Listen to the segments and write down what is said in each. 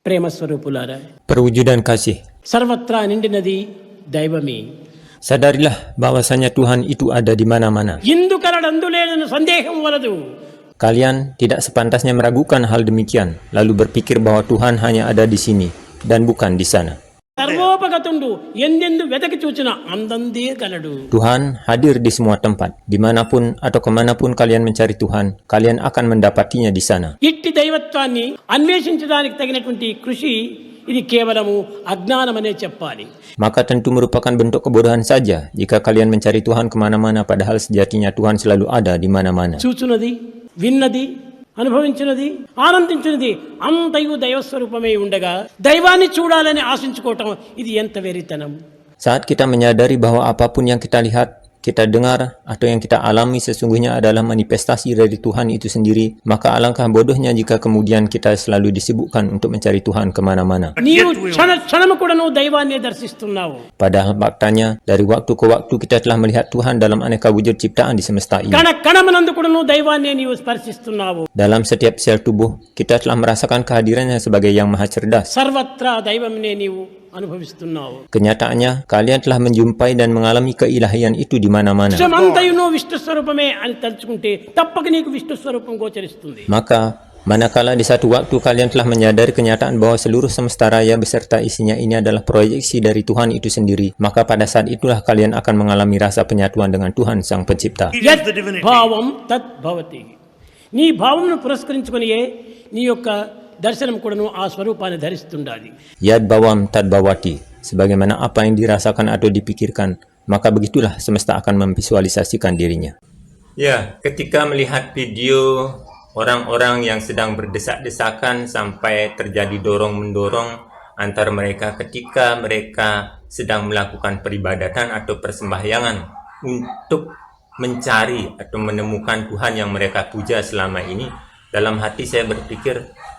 ప్రేమ స్వరూపులారా, perwujudan kasih. సర్వత్రా నిండినది దైవమే. Sadarilah bahwasanya Tuhan itu ada di mana-mana. ఇందు కలడందు లేదని సందేహం వలదు. Kalian tidak sepantasnya meragukan hal demikian, lalu berpikir bahwa Tuhan hanya ada di sini dan bukan di sana. సర్వోపగతుండు ఎందెందు వెతకి చూచిన అందందే గలడు. Tuhan hadir di semua tempat, dimanapun atau kemanapun kalian mencari Tuhan, kalian akan mendapatinya di sana. ఇట్టి దైవత్వాన్ని అన్వేషించడానికి తగినటువంటి కృషి ఇది కేవలము అజ్ఞానమనే చెప్పాలి. Maka tentu merupakan bentuk kebodohan saja jika kalian mencari Tuhan kemana-mana, padahal sejatinya Tuhan selalu ada di mana-mana. చూచున్నది, విన్నది, అనుభవించినది, ఆనందించినది అంతయు దైవస్వరూపమే ఉండగా దైవాన్ని చూడాలని ఆశించుకోవటం ఇది ఎంత వెరితనం. Saat kita menyadari bahwa apapun yang kita lihat, kita dengar, atau yang kita alami sesungguhnya adalah manifestasi dari Tuhan itu sendiri, maka alangkah bodohnya jika kemudian kita selalu disibukkan untuk mencari Tuhan kemana-mana. నీవు క్షణ క్షణము కూడా నువ్వు దైవాన్ని దర్శిస్తున్నావు. Padahal faktanya, dari waktu ke waktu kita telah melihat Tuhan dalam aneka wujud ciptaan di semesta ini. కణ కణమునందు కూడా నువ్వు దైవాన్ని నీవు స్పర్శిస్తున్నావు. Dalam setiap sel tubuh, kita telah merasakan kehadirannya sebagai yang maha cerdas. సర్వత్రా దైవంనే నీవు అనుభవిస్తున్నావు. Kenyataannya, kalian telah menjumpai dan mengalami keilahian itu di mana-mana. విశ్వమంతయు నువ్వు విష్ణు స్వరూపమే అని తలుచుకుంటే తప్పక నీకు విష్ణు స్వరూపం గోచరిస్తుంది. Maka, manakala di satu waktu kalian telah menyadari kenyataan bahwa seluruh semesta raya beserta isinya ini adalah proyeksi dari Tuhan itu sendiri, maka pada saat itulah kalian akan mengalami rasa penyatuan dengan Tuhan Sang Pencipta. యత్ భావం తత్ భవతి. నీ భావంను పురస్కరించుకునియే నీ యొక్క దర్శనం కూడాను ఆ స్వరూపాన్ని ధరిస్తుండాలి. Yad bawam tad bawati. Sebagaimana apa yang dirasakan atau dipikirkan, maka begitulah semesta akan memvisualisasikan dirinya. Ya, ketika melihat video orang-orang yang sedang berdesak-desakan sampai terjadi dorong-mendorong antar mereka ketika mereka sedang melakukan peribadatan atau persembahyangan untuk mencari atau menemukan Tuhan yang mereka puja selama ini, dalam hati saya berpikir,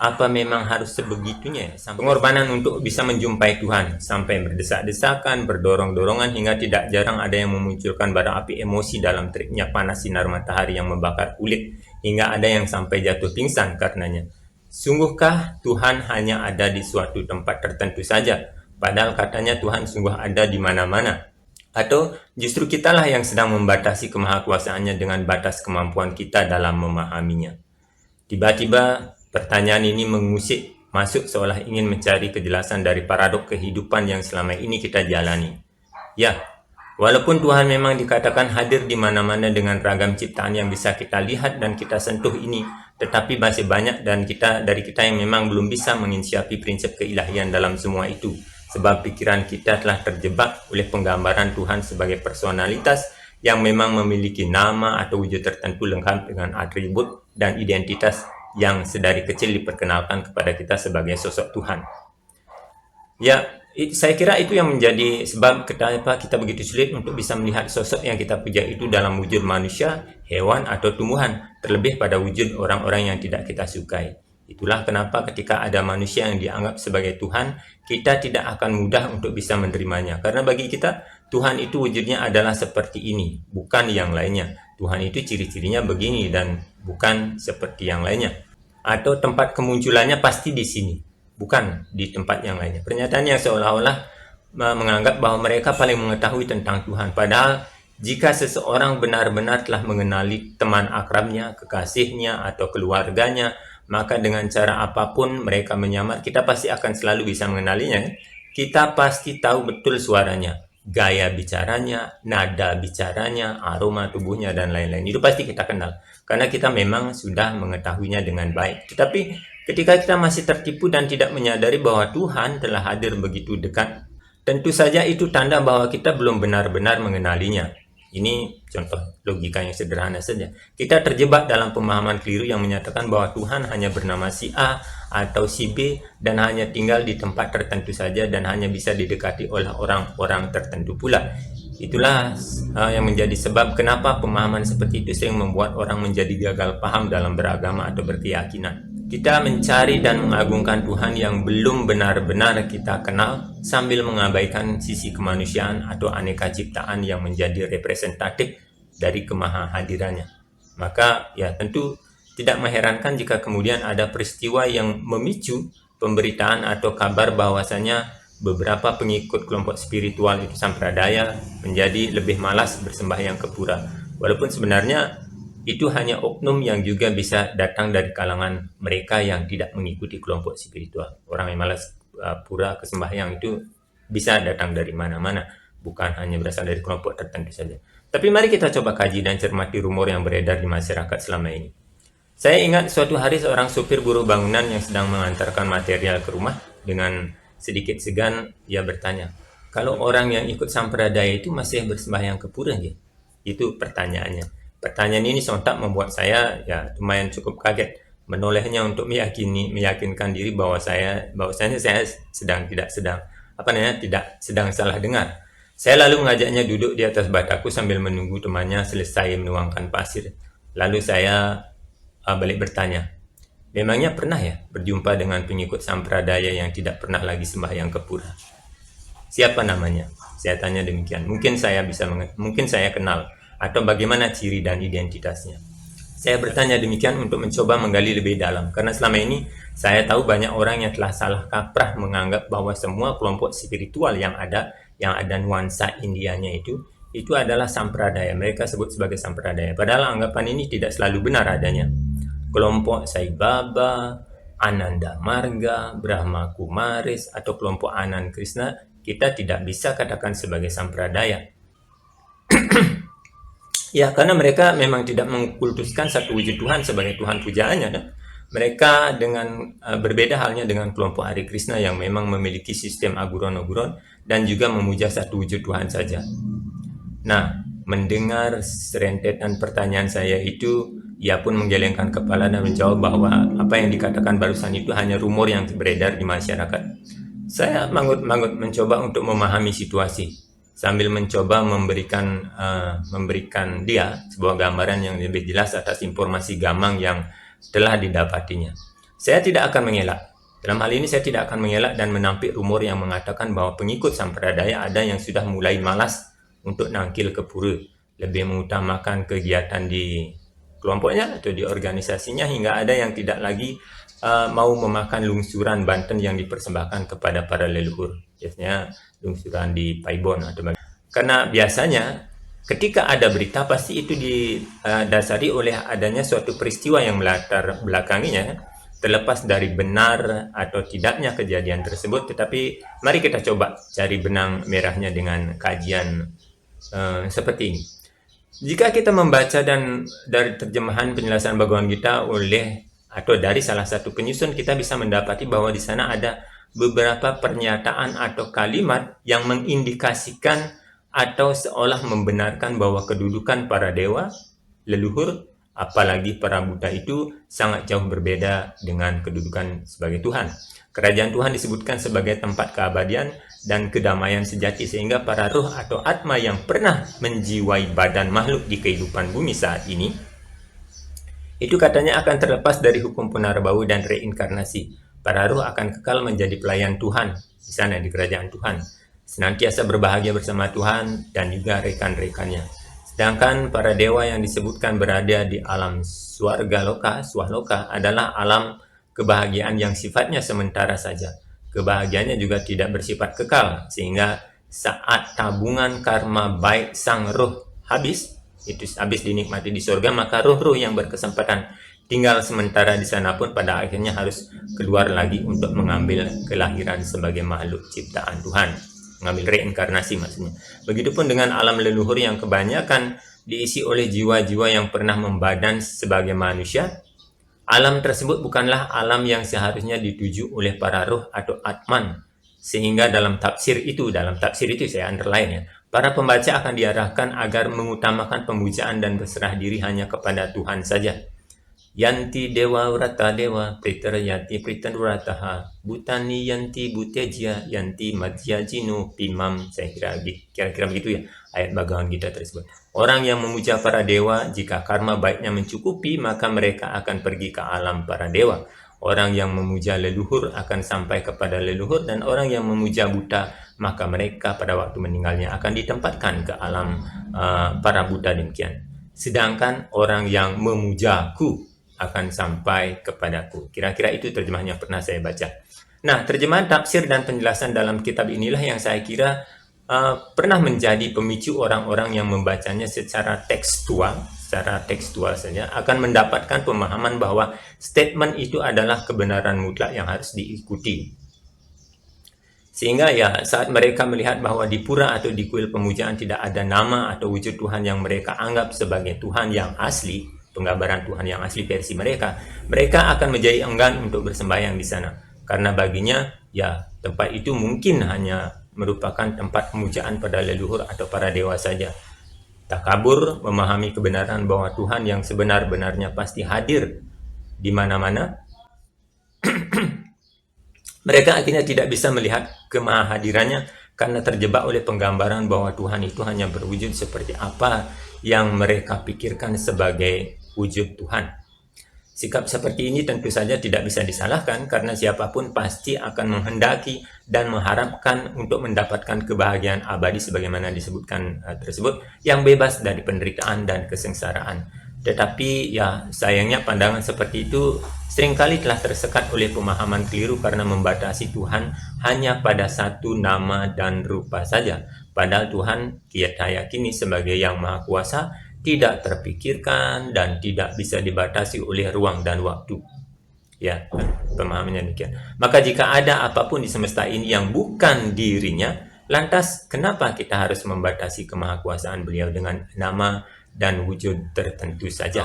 apa memang harus sebegitunya sampai pengorbanan untuk bisa menjumpai Tuhan, sampai berdesak-desakan, berdorong-dorongan, hingga tidak jarang ada yang memunculkan bara api emosi dalam teriknya panas sinar matahari yang membakar kulit, hingga ada yang sampai jatuh pingsan karenanya. Sungguhkah Tuhan hanya ada di suatu tempat tertentu saja, padahal katanya Tuhan sungguh ada di mana-mana? Atau justru kitalah yang sedang membatasi kemahakuasaannya dengan batas kemampuan kita dalam memahaminya? Tiba-tiba pertanyaan ini mengusik masuk seolah ingin mencari kejelasan dari paradok kehidupan yang selama ini kita jalani. Ya, walaupun Tuhan memang dikatakan hadir di mana-mana dengan ragam ciptaan yang bisa kita lihat dan kita sentuh ini, tetapi masih banyak dari kita yang memang belum bisa menginsiapi prinsip keilahian dalam semua itu, sebab pikiran kita telah terjebak oleh penggambaran Tuhan sebagai personalitas yang memang memiliki nama atau wujud tertentu lengkap dengan atribut dan identitas yang sedari kecil diperkenalkan kepada kita sebagai sosok Tuhan. Ya, saya kira itu yang menjadi sebab kenapa kita begitu sulit untuk bisa melihat sosok yang kita puja itu dalam wujud manusia, hewan, atau tumbuhan, terlebih pada wujud orang-orang yang tidak kita sukai. Itulah kenapa ketika ada manusia yang dianggap sebagai Tuhan, kita tidak akan mudah untuk bisa menerimanya. Karena bagi kita, Tuhan itu wujudnya adalah seperti ini, bukan yang lainnya. Tuhan itu ciri-cirinya begini dan bukan seperti yang lainnya. Atau tempat kemunculannya pasti di sini, bukan di tempat yang lainnya. Pernyataan yang seolah-olah menganggap bahwa mereka paling mengetahui tentang Tuhan. Padahal jika seseorang benar-benar telah mengenali teman akrabnya, kekasihnya, atau keluarganya, maka dengan cara apapun mereka menyamar, kita pasti akan selalu bisa mengenalinya. Kita pasti tahu betul suaranya, gaya bicaranya, nada bicaranya, aroma tubuhnya, dan lain-lain. Itu pasti kita kenal, karena kita memang sudah mengetahuinya dengan baik. Tetapi ketika kita masih tertipu dan tidak menyadari bahwa Tuhan telah hadir begitu dekat, tentu saja itu tanda bahwa kita belum benar-benar mengenalinya. Ini contoh logika yang sederhana saja. Kita terjebak dalam pemahaman keliru yang menyatakan bahwa Tuhan hanya bernama si A atau si B dan hanya tinggal di tempat tertentu saja dan hanya bisa didekati oleh orang-orang tertentu pula. Itulah yang menjadi sebab kenapa pemahaman seperti itu sering membuat orang menjadi gagal paham dalam beragama atau berkeyakinan. Kita mencari dan mengagungkan Tuhan yang belum benar-benar kita kenal sambil mengabaikan sisi kemanusiaan atau aneka ciptaan yang menjadi representatif dari kemahahadirannya. Maka ya tentu tidak mengherankan jika kemudian ada peristiwa yang memicu pemberitaan atau kabar bahwasanya beberapa pengikut kelompok spiritual itu Sampradaya menjadi lebih malas bersembahyang ke pura. Walaupun sebenarnya itu hanya oknum yang juga bisa datang dari kalangan mereka yang tidak mengikuti kelompok spiritual. Orang yang malas pura ke sembahyang itu bisa datang dari mana-mana, bukan hanya berasal dari kelompok tertentu saja. Tapi mari kita coba kaji dan cermati rumor yang beredar di masyarakat selama ini. Saya ingat suatu hari seorang supir buruh bangunan yang sedang mengantarkan material ke rumah, dengan sedikit segan ia bertanya, kalau orang yang ikut Sampradaya itu masih bersembahyang ke pura ya? Itu pertanyaannya. Pertanyaan ini sontak membuat saya lumayan cukup kaget, menolehnya untuk meyakinkan diri bahwasanya saya tidak sedang salah dengar. Saya lalu mengajaknya duduk di atas bataku sambil menunggu temannya selesai menuangkan pasir. Lalu saya balik bertanya, memangnya pernah ya berjumpa dengan pengikut Sampradaya yang tidak pernah lagi sembahyang ke pura? Siapa namanya? Saya tanya demikian. Mungkin saya kenal, atau bagaimana ciri dan identitasnya. Saya bertanya demikian untuk mencoba menggali lebih dalam, karena selama ini saya tahu banyak orang yang telah salah kaprah menganggap bahwa semua kelompok spiritual yang ada nuansa Indianya itu adalah Sampradaya. Mereka sebut sebagai Sampradaya. Padahal anggapan ini tidak selalu benar adanya. Kelompok Sai Baba, Ananda Marga, Brahma Kumaris, atau kelompok Anand Krishna, kita tidak bisa katakan sebagai Sampradaya. Ya, karena mereka memang tidak mengkultuskan satu wujud Tuhan sebagai Tuhan pujaannya. Mereka berbeda halnya dengan kelompok Hare Krishna yang memang memiliki sistem aguron-aguron dan juga memuja satu wujud Tuhan saja. Nah, mendengar serentetan pertanyaan saya itu, ia pun menggelengkan kepala dan menjawab bahwa apa yang dikatakan barusan itu hanya rumor yang beredar di masyarakat. Saya manggut-manggut mencoba untuk memahami situasi, sambil mencoba memberikan dia sebuah gambaran yang lebih jelas atas informasi gamang yang telah didapatinya. Saya tidak akan mengelak. Dalam hal ini saya tidak akan mengelak dan menampik rumor yang mengatakan bahwa pengikut Sampradaya ada yang sudah mulai malas untuk nangkil ke pura, lebih mengutamakan kegiatan di kelompoknya atau di organisasinya, hingga ada yang tidak lagi mau memakan lungsuran Banten yang dipersembahkan kepada para leluhur. Biasanya lungsuran di Paibon atau karena biasanya ketika ada berita pasti itu didasari oleh adanya suatu peristiwa yang melatar belakanginya, terlepas dari benar atau tidaknya kejadian tersebut. Tetapi mari kita coba cari benang merahnya dengan kajian seperti ini. Jika kita membaca dan dari terjemahan penjelasan Bhagavad Gita atau dari salah satu penyusun, kita bisa mendapati bahwa di sana ada beberapa pernyataan atau kalimat yang mengindikasikan atau seolah membenarkan bahwa kedudukan para dewa, leluhur, apalagi para Buddha itu sangat jauh berbeda dengan kedudukan sebagai Tuhan. Kerajaan Tuhan disebutkan sebagai tempat keabadian dan kedamaian sejati, sehingga para roh atau atma yang pernah menjiwai badan makhluk di kehidupan bumi saat ini, itu katanya akan terlepas dari hukum punarbau dan reinkarnasi. Para roh akan kekal menjadi pelayan Tuhan di sana, di kerajaan Tuhan, senantiasa berbahagia bersama Tuhan dan juga rekan-rekannya. Sedangkan para dewa yang disebutkan berada di alam swahloka adalah alam kebahagiaan yang sifatnya sementara saja. Kebahagiaannya juga tidak bersifat kekal, sehingga saat tabungan karma baik sang roh habis dinikmati di surga, maka roh-roh yang berkesempatan tinggal sementara di sana pun pada akhirnya harus keluar lagi untuk mengambil kelahiran sebagai makhluk ciptaan Tuhan, mengambil reinkarnasi maksudnya. Begitupun dengan alam leluhur yang kebanyakan diisi oleh jiwa-jiwa yang pernah membadan sebagai manusia. Alam tersebut bukanlah alam yang seharusnya dituju oleh para roh atau atman, sehingga dalam tafsir itu saya underline ya, para pembaca akan diarahkan agar mengutamakan pemujaan dan berserah diri hanya kepada Tuhan saja. Yanti dewa vrata dewa pritaryati pritanurataha butani yanti buteja yanti madhya jinu pimam. Saya kira begitu ya ayat Bhagavad Gita tersebut. Orang yang memuja para dewa, jika karma baiknya mencukupi, maka mereka akan pergi ke alam para dewa. Orang yang memuja leluhur akan sampai kepada leluhur, dan orang yang memuja Buddha, maka mereka pada waktu meninggalnya akan ditempatkan ke alam para Buddha, demikian. Sedangkan orang yang memujaku akan sampai kepadaku. Kira-kira itu terjemahan yang pernah saya baca. Nah, terjemahan tafsir dan penjelasan dalam kitab inilah yang saya kira pernah menjadi pemicu orang-orang yang membacanya secara tekstual saja akan mendapatkan pemahaman bahwa statement itu adalah kebenaran mutlak yang harus diikuti. Sehingga ya saat mereka melihat bahwa di pura atau di kuil pemujaan tidak ada nama atau wujud Tuhan yang mereka anggap sebagai Tuhan yang asli, penggambaran Tuhan yang asli versi mereka, mereka akan menjadi enggan untuk bersembahyang di sana. Karena baginya, ya tempat itu mungkin hanya merupakan tempat pemujaan pada leluhur atau para dewa saja. Takabur memahami kebenaran bahwa Tuhan yang sebenar-benarnya pasti hadir di mana-mana. Mereka akhirnya tidak bisa melihat kemahadirannya karena terjebak oleh penggambaran bahwa Tuhan itu hanya berwujud seperti apa yang mereka pikirkan sebagai wujud Tuhan. Sikap seperti ini tentu saja tidak bisa disalahkan karena siapapun pasti akan menghendaki dan mengharapkan untuk mendapatkan kebahagiaan abadi sebagaimana disebutkan tersebut yang bebas dari penderitaan dan kesengsaraan. Tetapi ya sayangnya pandangan seperti itu seringkali telah tersekat oleh pemahaman keliru karena membatasi Tuhan hanya pada satu nama dan rupa saja. Padahal Tuhan kita yakini sebagai yang maha kuasa, tidak terpikirkan dan tidak bisa dibatasi oleh ruang dan waktu. Ya, pemahamannya demikian. Maka jika ada apapun di semesta ini yang bukan dirinya, lantas kenapa kita harus membatasi kemahakuasaan beliau dengan nama dan wujud tertentu saja?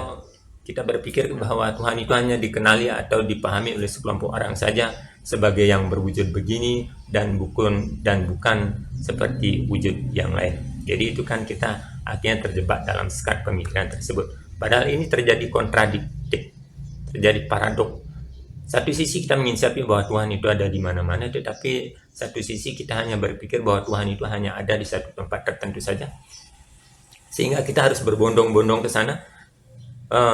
Kita berpikir bahwa Tuhan itu hanya dikenali atau dipahami oleh sekelompok orang saja sebagai yang berwujud begini dan bukan seperti wujud yang lain. Jadi itu kan kita akhirnya terjebak dalam sekat pemikiran tersebut. Padahal ini terjadi kontradiktif, terjadi paradok. Satu sisi kita menginsafi bahwa Tuhan itu ada di mana-mana, tetapi satu sisi kita hanya berpikir bahwa Tuhan itu hanya ada di satu tempat tertentu saja. Sehingga kita harus berbondong-bondong ke sana,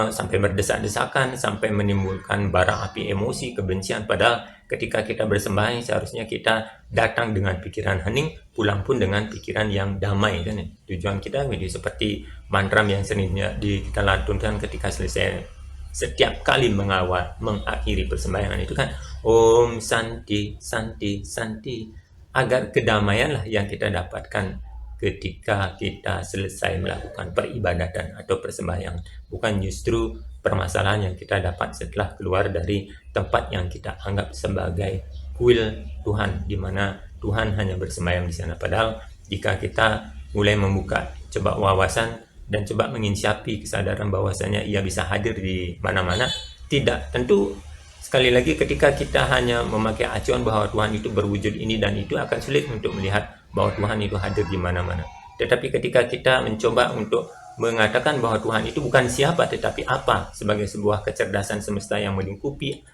sampai berdesak-desakan, sampai menimbulkan bara api emosi, kebencian. Padahal ketika kita bersembahyang seharusnya kita datang dengan pikiran hening, pulang pun dengan pikiran yang damai kan ya. Tujuan kita menjadi seperti mantra yang seringnya kita lantunkan ketika selesai setiap kali mengakhiri persembahyangan itu kan Om Santi Santi Santi, agar kedamaianlah yang kita dapatkan ketika kita selesai melakukan peribadatan atau persembahyangan, bukan justru permasalahan yang kita dapat setelah keluar dari tempat yang kita anggap sebagai kuil Tuhan, di mana Tuhan hanya bersembahyang di sana. Padahal jika kita mulai membuka coba wawasan dan coba menginsiapi kesadaran bahwasanya ia bisa hadir di mana-mana, tidak, tentu sekali lagi ketika kita hanya memakai acuan bahwa Tuhan itu berwujud ini dan itu, akan sulit untuk melihat bahwa Tuhan itu hadir di mana-mana. Tetapi ketika kita mencoba untuk mengatakan bahwa Tuhan itu bukan siapa tetapi apa, sebagai sebuah kecerdasan semesta yang melingkupi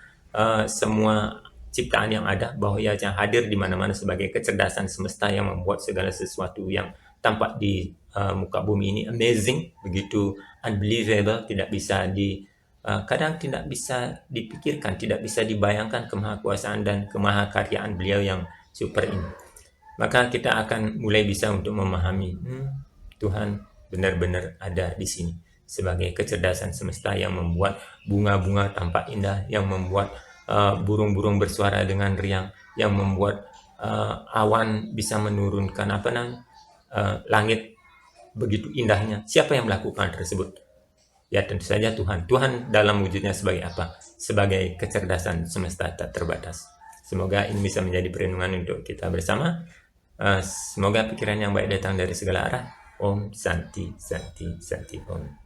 semua ciptaan yang ada, bahwa ia hadir di mana-mana sebagai kecerdasan semesta yang membuat segala sesuatu yang tampak di muka bumi ini amazing, begitu unbelievable, tidak bisa kadang tidak bisa dipikirkan, tidak bisa dibayangkan kemahakuasaan dan kemahakaryaan beliau yang super ini. Maka kita akan mulai bisa untuk memahami Tuhan benar-benar ada di sini sebagai kecerdasan semesta yang membuat bunga-bunga tampak indah, yang membuat burung-burung bersuara dengan riang, yang membuat awan bisa menurunkan langit begitu indahnya. Siapa yang melakukan tersebut? Ya tentu saja Tuhan. Tuhan dalam wujudnya sebagai apa? Sebagai kecerdasan semesta tak terbatas. Semoga ini bisa menjadi perenungan untuk kita bersama. Semoga pikiran yang baik datang dari segala arah. Om Santi Santi Santi Om.